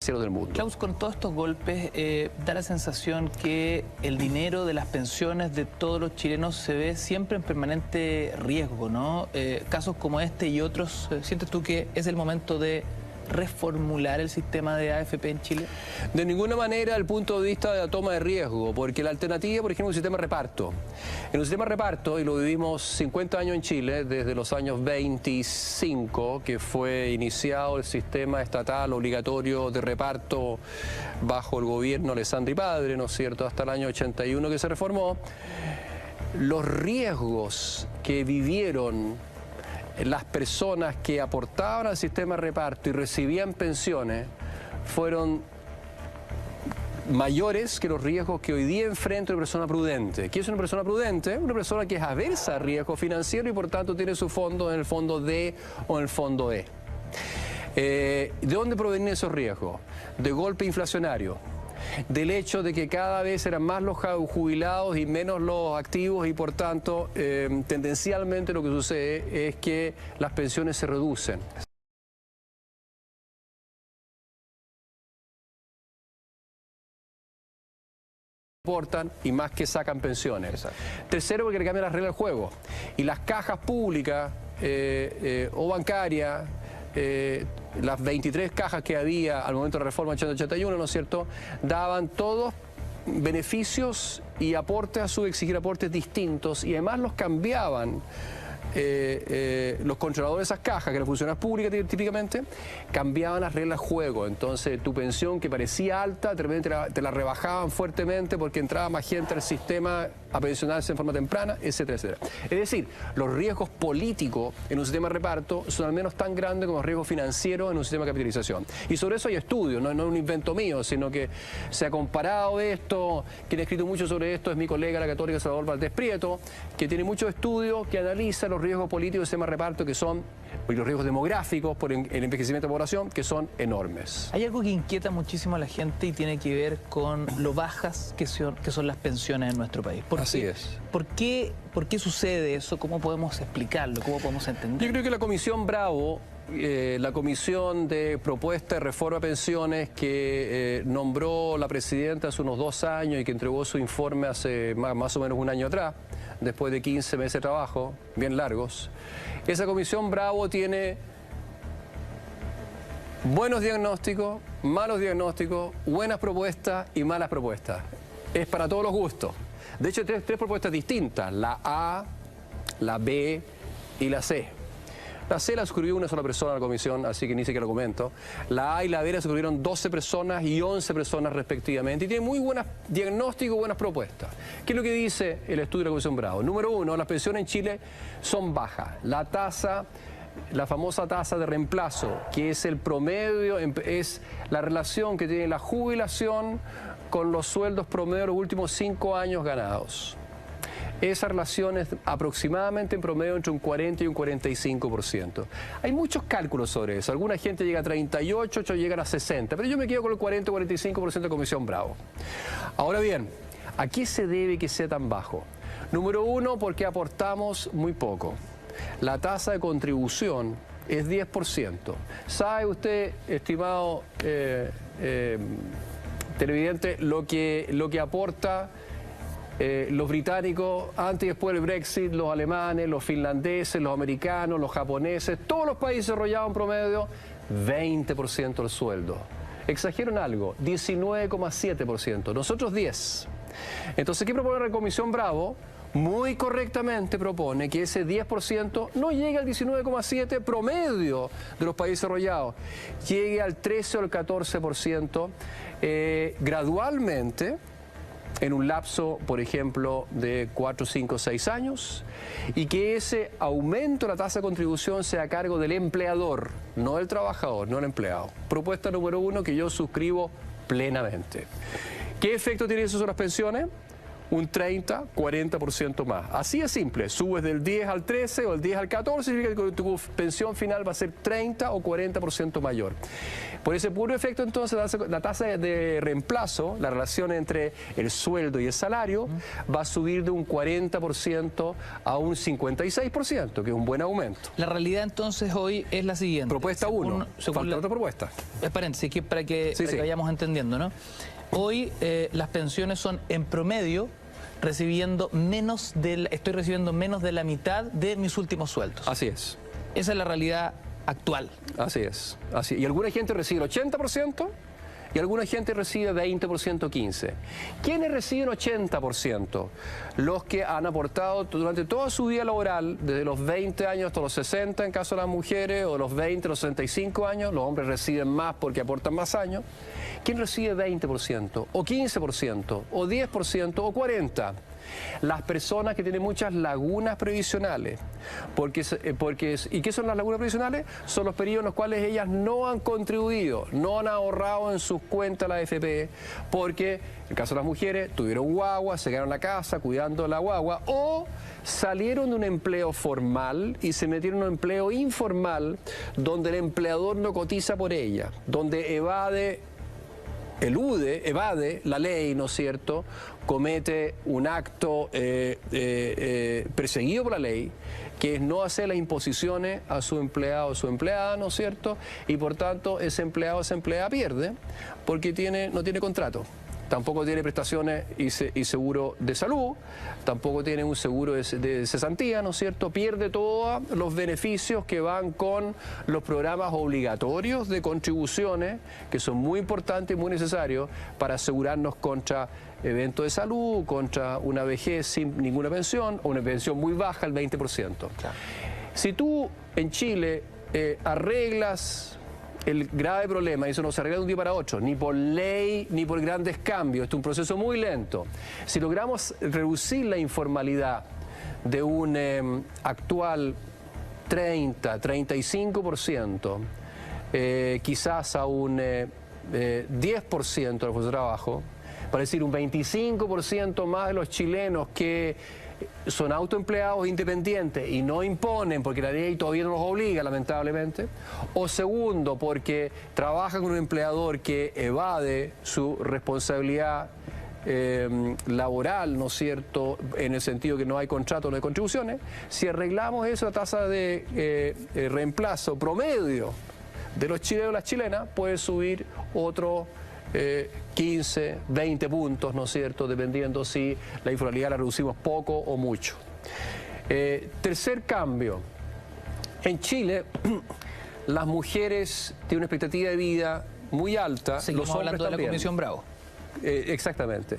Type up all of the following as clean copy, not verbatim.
financieros del mundo. Klaus, con todos estos golpes, da la sensación que el dinero de las pensiones de todos los chilenos se ve siempre en permanente riesgo, ¿no? Casos como este y otros, ¿sientes tú que es el momento de reformular el sistema de AFP en Chile? De ninguna manera el punto de vista de la toma de riesgo, porque la alternativa, por ejemplo, es un sistema de reparto. En un sistema de reparto, y lo vivimos 50 años en Chile, desde los años 25, que fue iniciado el sistema estatal obligatorio de reparto bajo el gobierno Alessandri Padre, ¿no es cierto?, hasta el año 81 que se reformó. Los riesgos que vivieron las personas que aportaban al sistema de reparto y recibían pensiones fueron mayores que los riesgos que hoy día enfrenta una persona prudente. ¿Qué es una persona prudente? Una persona que es aversa a riesgo financiero y por tanto tiene su fondo en el fondo D o en el fondo E. ¿De dónde provienen esos riesgos? De golpe inflacionario. Del hecho de que cada vez eran más los jubilados y menos los activos y por tanto tendencialmente lo que sucede es que las pensiones se reducen. Aportan y más que sacan pensiones. Exacto. Tercero, porque le cambian las reglas del juego. Y las cajas públicas o bancarias, las 23 cajas que había al momento de la reforma 81, ¿no es cierto?, daban todos beneficios y aportes a su exigir aportes distintos y además los cambiaban. Los controladores de esas cajas, que eran funcionarios públicas típicamente, cambiaban las reglas de juego. Entonces tu pensión que parecía alta, de repente te la rebajaban fuertemente porque entraba más gente al sistema a pensionarse en forma temprana, etcétera, etcétera. Es decir, los riesgos políticos en un sistema de reparto son al menos tan grandes como los riesgos financieros en un sistema de capitalización. Y sobre eso hay estudios, no es un invento mío, sino que se ha comparado esto. Quien ha escrito mucho sobre esto es mi colega la católica Salvador Valdés Prieto, que tiene muchos estudios que analizan los riesgos políticos del sistema de reparto, que son, y los riesgos demográficos por el envejecimiento de población, que son enormes. Hay algo que inquieta muchísimo a la gente y tiene que ver con lo bajas que son las pensiones en nuestro país. Así es. ¿Por qué sucede eso? ¿Cómo podemos explicarlo? ¿Cómo podemos entender? Yo creo que la Comisión Bravo, la Comisión de Propuesta de Reforma a Pensiones que nombró la presidenta hace unos 2 años y que entregó su informe hace más o menos un año atrás, después de 15 meses de trabajo, bien largos, esa Comisión Bravo tiene buenos diagnósticos, malos diagnósticos, buenas propuestas y malas propuestas. Es para todos los gustos. De hecho, hay tres propuestas distintas, la A, la B y la C. La C la suscribió una sola persona a la comisión, así que ni siquiera lo comento. La A y la B la suscribieron 12 personas y 11 personas respectivamente. Y tiene muy buenos diagnósticos, buenas propuestas. ¿Qué es lo que dice el estudio de la Comisión Bravo? Número 1, las pensiones en Chile son bajas. La famosa tasa de reemplazo, que es el promedio, es la relación que tiene la jubilación con los sueldos promedio de los últimos 5 años ganados. Esa relación es aproximadamente en promedio entre un 40 y un 45%. Hay muchos cálculos sobre eso. Alguna gente llega a 38, otros llegan a 60, pero yo me quedo con el 40 o 45% de Comisión Bravo. Ahora bien, ¿a qué se debe que sea tan bajo? Número 1, porque aportamos muy poco. La tasa de contribución es 10%. ¿Sabe usted, estimado televidente, lo que aporta los británicos antes y después del Brexit, los alemanes, los finlandeses, los americanos, los japoneses, todos los países desarrollados en promedio, 20% del sueldo? Exagero en algo, 19,7%, nosotros 10%. Entonces, ¿qué propone la Comisión Bravo? Muy correctamente propone que ese 10% no llegue al 19,7% promedio de los países desarrollados, llegue al 13 o al 14% gradualmente, en un lapso, por ejemplo, de 4, 5, 6 años, y que ese aumento de la tasa de contribución sea a cargo del empleador, no del trabajador, no del empleado. Propuesta número 1 que yo suscribo plenamente. ¿Qué efecto tiene eso sobre las pensiones? un 30, 40% más. Así es simple, subes del 10 al 13 o del 10 al 14, significa que tu pensión final va a ser 30 o 40% mayor. Por ese puro efecto, entonces, la tasa de reemplazo, la relación entre el sueldo y el salario, va a subir de un 40% a un 56%, que es un buen aumento. La realidad, entonces, hoy es la siguiente. Propuesta 1, falta otra propuesta. Paréntesis, para que vayamos entendiendo, ¿no? Hoy las pensiones son en promedio estoy recibiendo menos de la mitad de mis últimos sueldos. Así es. Esa es la realidad actual. Así es. Así. Y alguna gente recibe el 80% y alguna gente recibe 20%, 15%. ¿Quiénes reciben 80%? Los que han aportado durante toda su vida laboral, desde los 20 años hasta los 60 en caso de las mujeres, o los 20 a los 65 años, los hombres reciben más porque aportan más años. ¿Quién recibe 20%, o 15%, o 10%, o 40%? Las personas que tienen muchas lagunas previsionales. ¿Y qué son las lagunas previsionales? Son los periodos en los cuales ellas no han contribuido, no han ahorrado en sus cuentas la AFP, porque, en el caso de las mujeres, tuvieron guagua, se quedaron en la casa cuidando la guagua, o salieron de un empleo formal y se metieron en un empleo informal, donde el empleador no cotiza por ella, donde evade la ley, ¿no es cierto?, comete un acto perseguido por la ley, que es no hacer las imposiciones a su empleado o su empleada, ¿no es cierto?, y por tanto ese empleado o esa empleada pierde porque no tiene contrato. Tampoco tiene prestaciones y seguro de salud, tampoco tiene un seguro de cesantía, ¿no es cierto? Pierde todos los beneficios que van con los programas obligatorios de contribuciones, que son muy importantes y muy necesarios para asegurarnos contra eventos de salud, contra una vejez sin ninguna pensión o una pensión muy baja, el 20%. Claro. Si tú en Chile arreglas el grave problema, y eso no se arregla de un día para otro, ni por ley, ni por grandes cambios, esto es un proceso muy lento. Si logramos reducir la informalidad de un actual 30, 35%, quizás a un 10% de los trabajo, para decir un 25% más de los chilenos que son autoempleados independientes y no imponen porque la ley todavía no los obliga, lamentablemente, o segundo, porque trabajan con un empleador que evade su responsabilidad laboral, ¿no es cierto?, en el sentido que no hay contrato, no hay contribuciones. Si arreglamos eso, la tasa de reemplazo promedio de los chilenos y las chilenas puede subir otro 15, 20 puntos, ¿no es cierto?, dependiendo si la informalidad la reducimos poco o mucho. Tercer cambio. En Chile, las mujeres tienen una expectativa de vida muy alta. Seguimos hablando de la Comisión Bravo. Exactamente.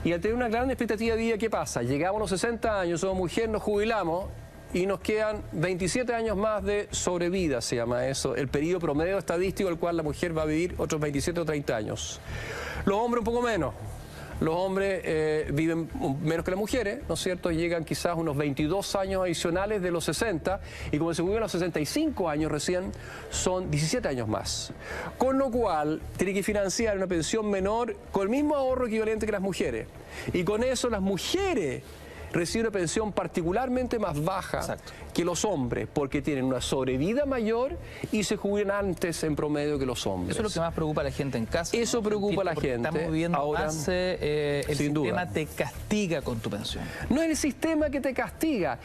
Y al tener una gran expectativa de vida, ¿qué pasa? Llegamos a los 60 años, somos mujeres, nos jubilamos y nos quedan 27 años más de sobrevida, se llama eso, el periodo promedio estadístico al cual la mujer va a vivir otros 27 o 30 años. Los hombres un poco menos. Los hombres viven menos que las mujeres, ¿no es cierto? Llegan quizás unos 22 años adicionales de los 60 y como se viven a los 65 años recién, son 17 años más. Con lo cual, tiene que financiar una pensión menor con el mismo ahorro equivalente que las mujeres. Y con eso las mujeres reciben una pensión particularmente más baja que los hombres, porque tienen una sobrevida mayor y se jubilan antes en promedio que los hombres. Eso es lo que más preocupa a la gente en casa. Eso preocupa a la gente. Estamos viendo ahora, más, el sistema te castiga con tu pensión. No es el sistema que te castiga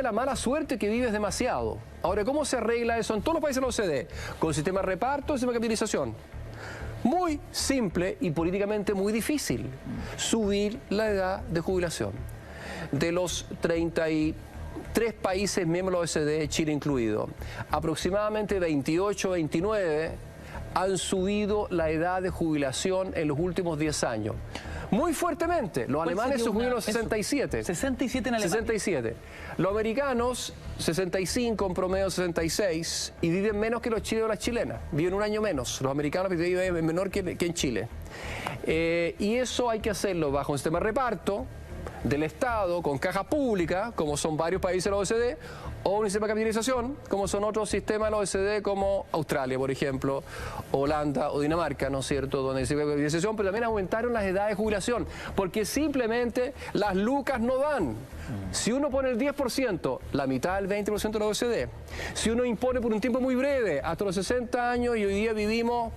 la mala suerte que vives demasiado. Ahora, ¿cómo se arregla eso en todos los países de la OCDE? Con sistema de reparto, sistema de capitalización. Muy simple y políticamente muy difícil. Subir la edad de jubilación. De los 33 países miembros de la OCDE, Chile incluido, aproximadamente 28 o 29 han subido la edad de jubilación en los últimos 10 años. Muy fuertemente. Los alemanes se jubilan a los 67. 67 en Alemania. 67. Los americanos, 65, en promedio 66, y viven menos que los chilenos o las chilenas. Viven un año menos. Los americanos viven menor que en Chile. Y eso hay que hacerlo bajo un sistema de reparto del Estado, con caja pública, como son varios países de la OCDE, o un sistema de capitalización, como son otros sistemas de la OECD, como Australia, por ejemplo, Holanda o Dinamarca, ¿no es cierto?, donde hay sistema de capitalización, pero también aumentaron las edades de jubilación, porque simplemente las lucas no dan. Si uno pone el 10%, la mitad del 20% de la OECD, si uno impone por un tiempo muy breve, hasta los 60 años, y hoy día vivimos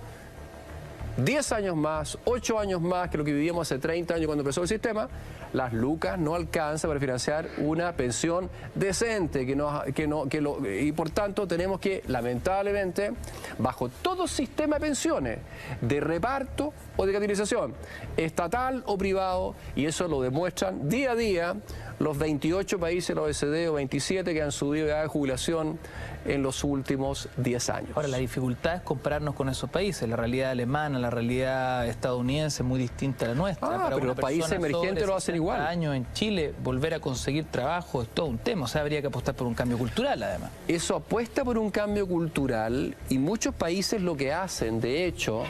10 años más, 8 años más que lo que vivíamos hace 30 años cuando empezó el sistema, las lucas no alcanzan para financiar una pensión decente y por tanto tenemos que, lamentablemente, bajo todo sistema de pensiones, de reparto o de capitalización, estatal o privado, y eso lo demuestran día a día los 28 países de la OECD o 27 que han subido la edad de jubilación en los últimos 10 años. Ahora, la dificultad es compararnos con esos países. La realidad alemana, la realidad estadounidense es muy distinta a la nuestra. Pero los países emergentes lo hacen igual. Años en Chile, volver a conseguir trabajo es todo un tema. O sea, habría que apostar por un cambio cultural, además. Eso apuesta por un cambio cultural, y muchos países lo que hacen, de hecho,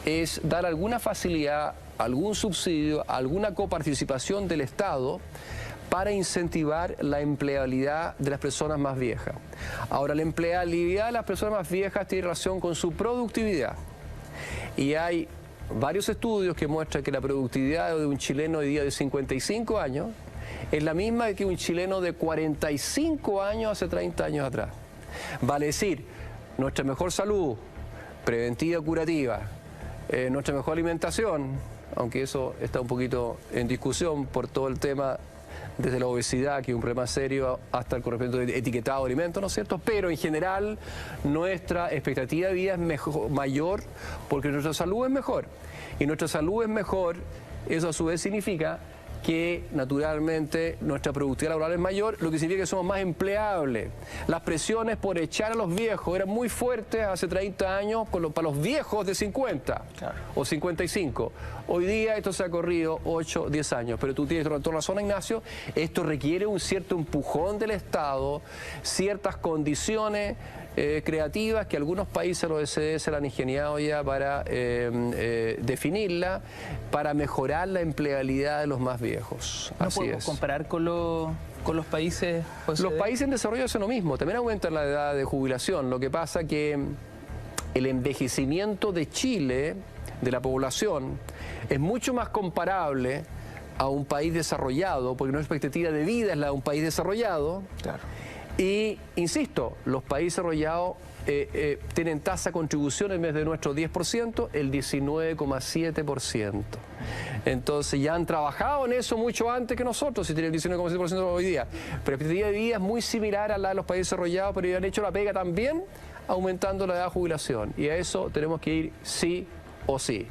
es dar alguna facilidad, algún subsidio, alguna coparticipación del Estado para incentivar la empleabilidad de las personas más viejas. Ahora, la empleabilidad de las personas más viejas tiene relación con su productividad. Y hay varios estudios que muestran que la productividad de un chileno hoy día de 55 años es la misma que un chileno de 45 años hace 30 años atrás. Vale decir, nuestra mejor salud, preventiva, curativa, nuestra mejor alimentación, aunque eso está un poquito en discusión por todo el tema desde la obesidad, que es un problema serio, hasta el correspondiente etiquetado de alimentos, ¿no es cierto? Pero en general nuestra expectativa de vida es mayor porque nuestra salud es mejor. Y nuestra salud es mejor, eso a su vez significa que naturalmente nuestra productividad laboral es mayor, lo que significa que somos más empleables. Las presiones por echar a los viejos eran muy fuertes hace 30 años para los viejos de 50 o 55. Hoy día esto se ha corrido 8, 10 años, pero tú tienes toda razón, Ignacio, esto requiere un cierto empujón del Estado, ciertas condiciones creativas que algunos países de la OECD se la han ingeniado ya para definirla, para mejorar la empleabilidad de los más viejos. ¿No podemos comparar con los países OECD? Los países en desarrollo hacen lo mismo, también aumentan la edad de jubilación. Lo que pasa que el envejecimiento de Chile, de la población, es mucho más comparable a un país desarrollado, porque nuestra expectativa de vida es la de un país desarrollado. Claro. Y, insisto, los países desarrollados tienen tasa de contribución en vez de nuestro 10%, el 19,7%. Entonces ya han trabajado en eso mucho antes que nosotros, si tienen el 19,7% hoy día. Pero la expectativa de vida es muy similar a la de los países desarrollados, pero ya han hecho la pega también aumentando la edad de jubilación. Y a eso tenemos que ir sí o sí.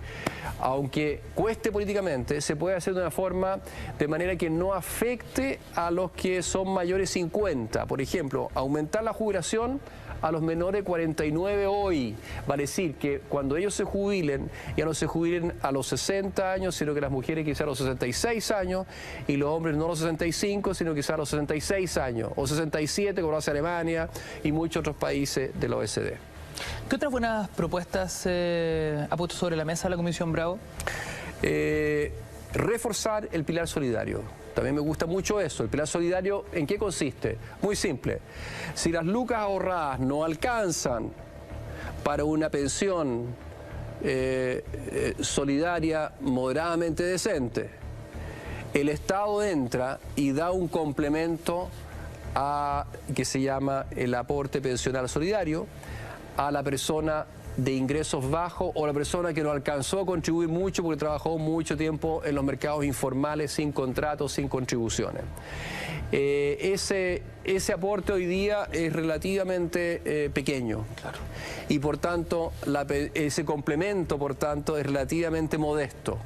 Aunque cueste políticamente, se puede hacer de una forma de manera que no afecte a los que son mayores 50. Por ejemplo, aumentar la jubilación a los menores de 49 hoy. Vale decir que cuando ellos se jubilen, ya no se jubilen a los 60 años, sino que las mujeres quizás a los 66 años y los hombres no a los 65, sino quizás a los 66 años o 67, como lo hace Alemania y muchos otros países de la OECD. ¿Qué otras buenas propuestas ha puesto sobre la mesa la Comisión Bravo? Reforzar el pilar solidario. También me gusta mucho eso. El pilar solidario, ¿en qué consiste? Muy simple. Si las lucas ahorradas no alcanzan para una pensión solidaria moderadamente decente, el Estado entra y da un complemento que se llama el aporte pensional solidario a la persona de ingresos bajos o la persona que no alcanzó a contribuir mucho porque trabajó mucho tiempo en los mercados informales sin contratos, sin contribuciones. Ese aporte hoy día es relativamente pequeño. Claro. Y por tanto, ese complemento, por tanto, es relativamente modesto.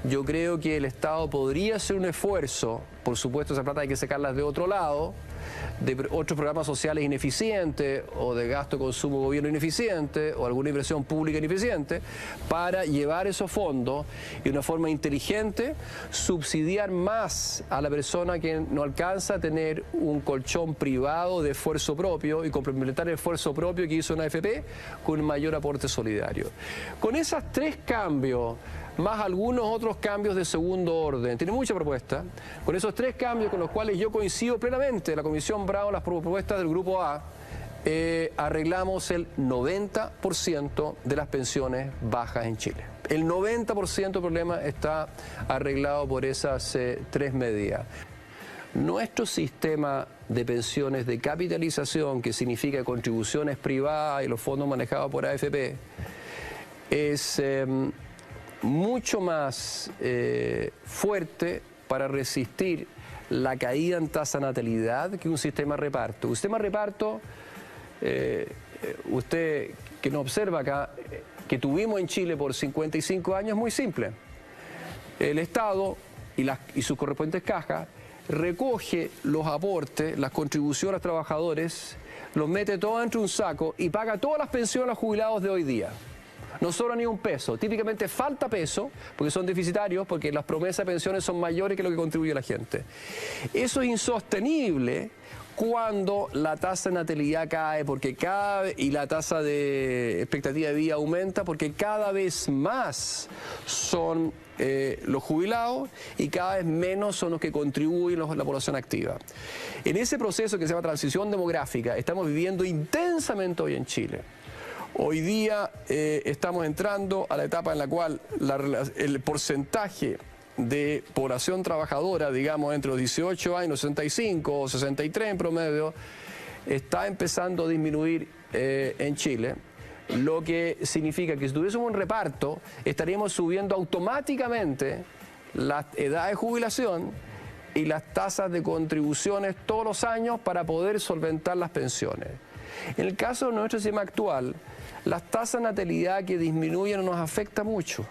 Yo creo que el Estado podría hacer un esfuerzo, por supuesto esa plata hay que sacarlas de otro lado, de otros programas sociales ineficientes o de gasto de consumo gobierno ineficiente o alguna inversión pública ineficiente para llevar esos fondos y de una forma inteligente subsidiar más a la persona que no alcanza a tener un colchón privado de esfuerzo propio y complementar el esfuerzo propio que hizo una AFP con un mayor aporte solidario. Con esos 3 cambios más algunos otros cambios de segundo orden. Tiene mucha propuesta. Con esos 3 cambios con los cuales yo coincido plenamente, la Comisión Comisión Brown, las propuestas del Grupo A, arreglamos el 90% de las pensiones bajas en Chile. El 90% del problema está arreglado por esas 3 medidas. Nuestro sistema de pensiones de capitalización, que significa contribuciones privadas y los fondos manejados por AFP, es mucho más fuerte para resistir la caída en tasa de natalidad que un sistema de reparto. Un sistema de reparto, usted que nos observa acá, que tuvimos en Chile por 55 años, es muy simple. El Estado y sus correspondientes cajas recoge los aportes, las contribuciones a los trabajadores, los mete todo dentro de un saco y paga todas las pensiones a los jubilados de hoy día. No sobra ni un peso. Típicamente falta peso porque son deficitarios, porque las promesas de pensiones son mayores que lo que contribuye la gente. Eso es insostenible cuando la tasa de natalidad cae y la tasa de expectativa de vida aumenta, porque cada vez más son los jubilados y cada vez menos son los que contribuyen la población activa. En ese proceso que se llama transición demográfica estamos viviendo intensamente hoy en Chile. Hoy día estamos entrando a la etapa en la cual el porcentaje de población trabajadora, digamos, entre los 18 años, 65 o 63 en promedio, está empezando a disminuir en Chile, lo que significa que si tuviésemos un reparto, estaríamos subiendo automáticamente la edad de jubilación y las tasas de contribuciones todos los años para poder solventar las pensiones. En el caso de nuestro sistema actual, las tasas de natalidad que disminuyen no nos afecta mucho.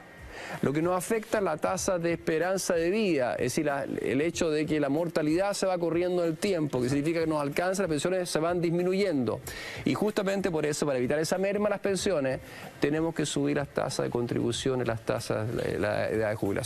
Lo que nos afecta es la tasa de esperanza de vida, es decir, el hecho de que la mortalidad se va corriendo en el tiempo, que significa que nos alcanza, las pensiones se van disminuyendo. Y justamente por eso, para evitar esa merma a las pensiones, tenemos que subir las tasas de contribución y las tasas de la edad de jubilación.